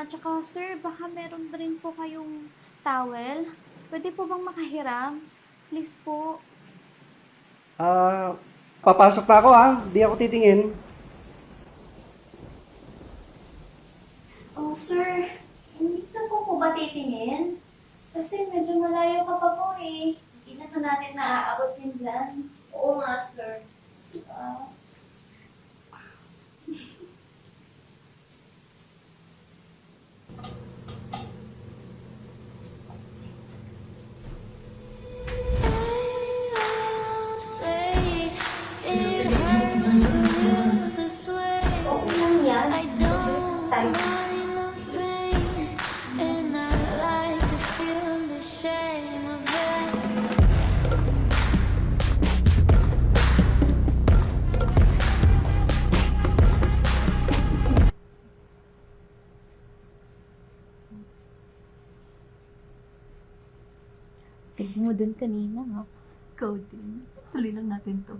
Tsaka sir, baka meron rin po kayong towel. Pwede po bang makahiram? Please po. Ah, papasok na ako ha. Di ako titingin. Oh, sir, hindi na po ba titingin? Kasi medyo malayo ka pa po eh. Hindi na po natin naaabot yun dyan. Oo nga, sir. Ah, Say it hurts to live this way. oo lang yan. I don't Tayo. mind the pain, and I like to feel the shame of it. Tignan mo dun kanina, ha? Ikaw din. Tuloy lang natin to.